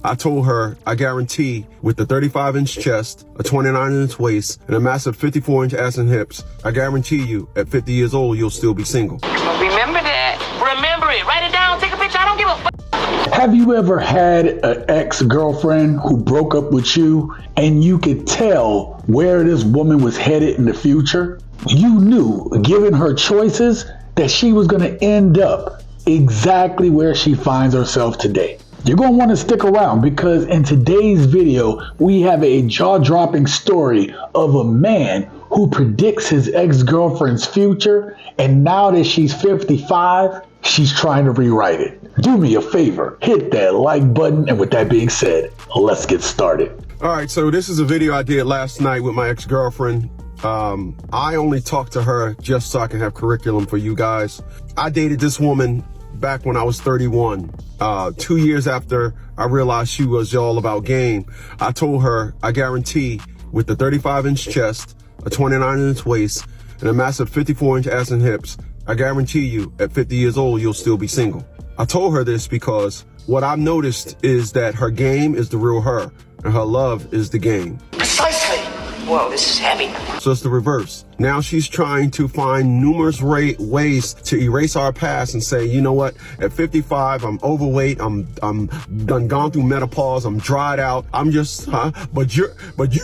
I told her, I guarantee, with the 35-inch chest, a 29-inch waist, and a massive 54-inch ass and hips, I guarantee you, at 50 years old, you'll still be single. Remember that. Remember it. Write it down. Take a picture. I don't give a fuck. Have you ever had an ex-girlfriend who broke up with you and you could tell where this woman was headed in the future? You knew, given her choices, that she was going to end up exactly where she finds herself today. You're going to want to stick around because in today's video, we have a jaw-dropping story of a man who predicts his ex-girlfriend's future, and now that she's 55, she's trying to rewrite it. Do me a favor, hit that like button, and with that being said, let's get started. All right, so this is a video I did last night with my ex-girlfriend. I only talked to her just so I can have curriculum for you guys. I dated this woman back when I was 31. 2 years after I realized she was all about game, I told her, I guarantee, with the 35-inch chest, a 29-inch waist, and a massive 54-inch ass and hips, I guarantee you, at 50 years old, you'll still be single. I told her this because what I've noticed is that her game is the real her, and her love is the game. Precisely. Whoa, this is heavy. So it's the reverse. Now she's trying to find numerous ways to erase our past and say, you know what, at 55, I'm overweight, I'm done gone through menopause, I'm dried out, I'm just, but you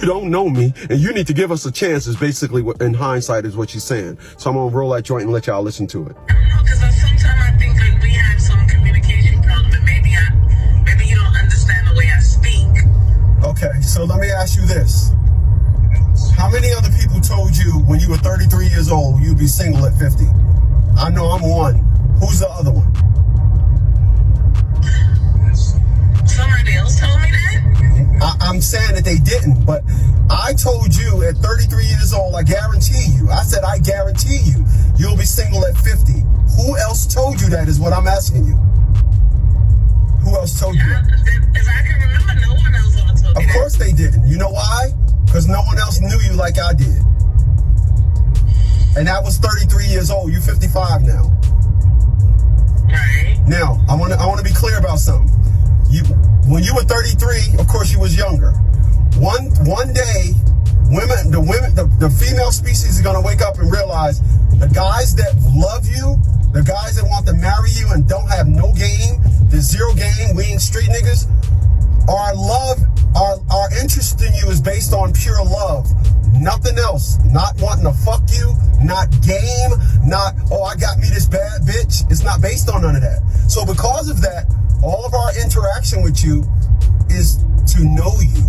don't know me, and you need to give us a chance, is basically what, in hindsight, is what she's saying. So I'm gonna roll that joint and let y'all listen to it. Because sometimes I think like we have some communication problem, and maybe you don't understand the way I speak. Okay, so let me ask you this. How many other people told you when you were 33 years old you'd be single at 50? I know I'm one. Who's the other one? Somebody else told me that? I'm saying that they didn't, but I told you at 33 years old, I guarantee you. I said, I guarantee you, you'll be single at 50. Who else told you that is what I'm asking you. Who else told you that? If I can remember, no one else ever told me that. Of course they didn't. You know why? Because no one else knew you like I did. And that was 33 years old. You're 55 now. Right. Now, I want to be clear about something. When you were 33, of course you was younger. One day, the female species is gonna wake up and realize the guys that love you, the guys that want to marry you and don't have no game, the zero game, we ain't street niggas, our interest in you is based on pure love. Nothing else. Not wanting to fuck you, not game, not, oh, I got me this bad bitch. It's not based on none of that. So because of that, all of our interaction with you is to know you.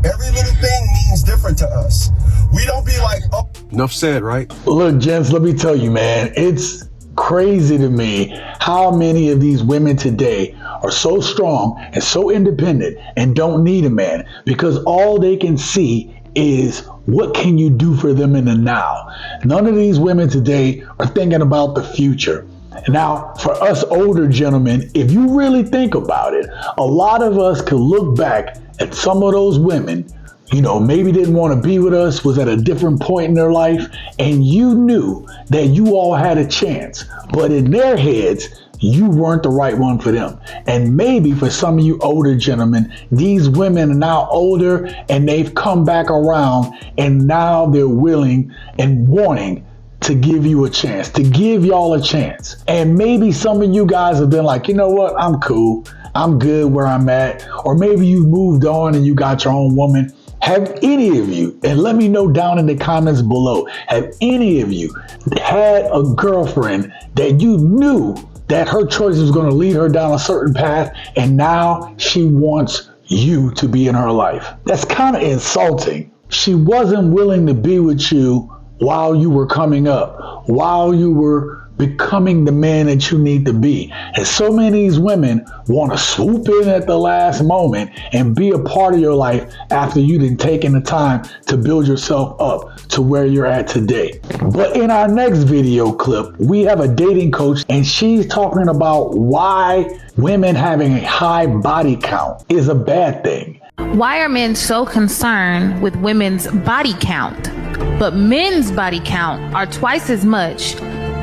Every little thing means different to us. We don't be like, oh. Enough said, right? Look, gents, let me tell you, man, it's crazy to me how many of these women today are so strong and so independent and don't need a man because all they can see is what can you do for them in the now. None of these women today are thinking about the future. Now, for us older gentlemen, if you really think about it, a lot of us could look back at some of those women, you know, maybe didn't want to be with us, was at a different point in their life, and you knew that you all had a chance, but in their heads, you weren't the right one for them. And maybe for some of you older gentlemen, these women are now older and they've come back around and now they're willing and wanting to give you a chance, to give y'all a chance. And maybe some of you guys have been like, you know what, I'm cool, I'm good where I'm at. Or maybe you moved on and you got your own woman. Have any of you, and let me know down in the comments below, have any of you had a girlfriend that you knew that her choice was going to lead her down a certain path and now she wants you to be in her life? That's kind of insulting. She wasn't willing to be with you while you were coming up, while you were becoming the man that you need to be. And so many of these women want to swoop in at the last moment and be a part of your life after you done taken the time to build yourself up to where you're at today. But in our next video clip, we have a dating coach and she's talking about why women having a high body count is a bad thing. Why are men so concerned with women's body count, but men's body count are twice as much,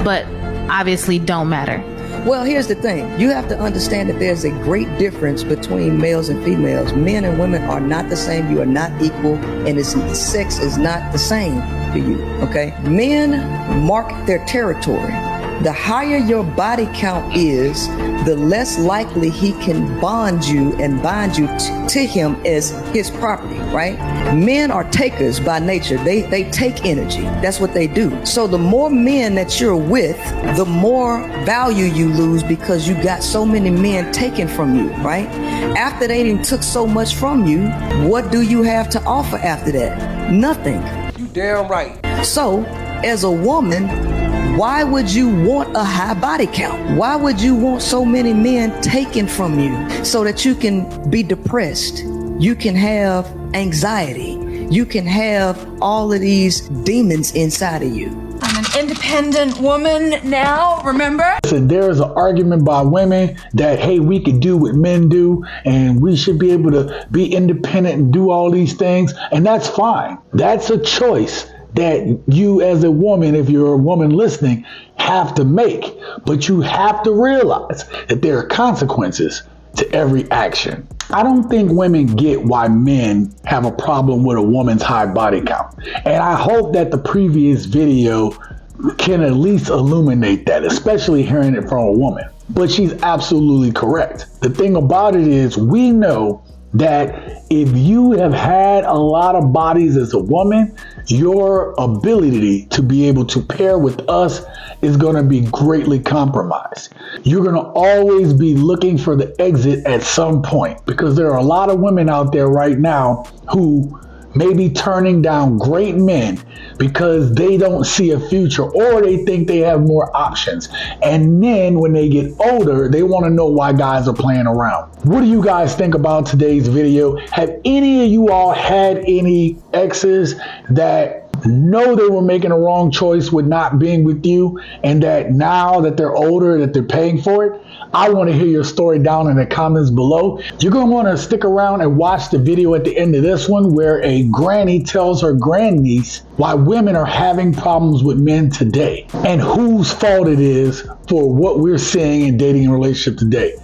but obviously don't matter? Well, here's the thing. You have to understand that there's a great difference between males and females. Men and women are not the same. You are not equal, and sex is not the same for you, okay? Men mark their territory. The higher your body count is, the less likely he can bond you and bind you to him as his property, right? Men are takers by nature. They take energy. That's what they do. So the more men that you're with, the more value you lose because you got so many men taken from you, right? After they done took so much from you, what do you have to offer after that? Nothing. You damn right. So, as a woman, why would you want a high body count? Why would you want so many men taken from you so that you can be depressed? You can have anxiety. You can have all of these demons inside of you. I'm an independent woman now, remember? So there's an argument by women that, hey, we can do what men do and we should be able to be independent and do all these things. And that's fine. That's a choice that you as a woman, if you're a woman listening, have to make. But you have to realize that there are consequences to every action. I don't think women get why men have a problem with a woman's high body count. And I hope that the previous video can at least illuminate that, especially hearing it from a woman. But she's absolutely correct. The thing about it is, we know that if you have had a lot of bodies as a woman, your ability to be able to pair with us is going to be greatly compromised. You're going to always be looking for the exit at some point, because there are a lot of women out there right now who may be turning down great men because they don't see a future, or they think they have more options. And then when they get older, they want to know why guys are playing around. What do you guys think about today's video? Have any of you all had any exes that know they were making a wrong choice with not being with you, and that now that they're older, that they're paying for it? I want to hear your story down in the comments below. You're going to want to stick around and watch the video at the end of this one, where a granny tells her grandniece why women are having problems with men today and whose fault it is for what we're seeing in dating and relationship today.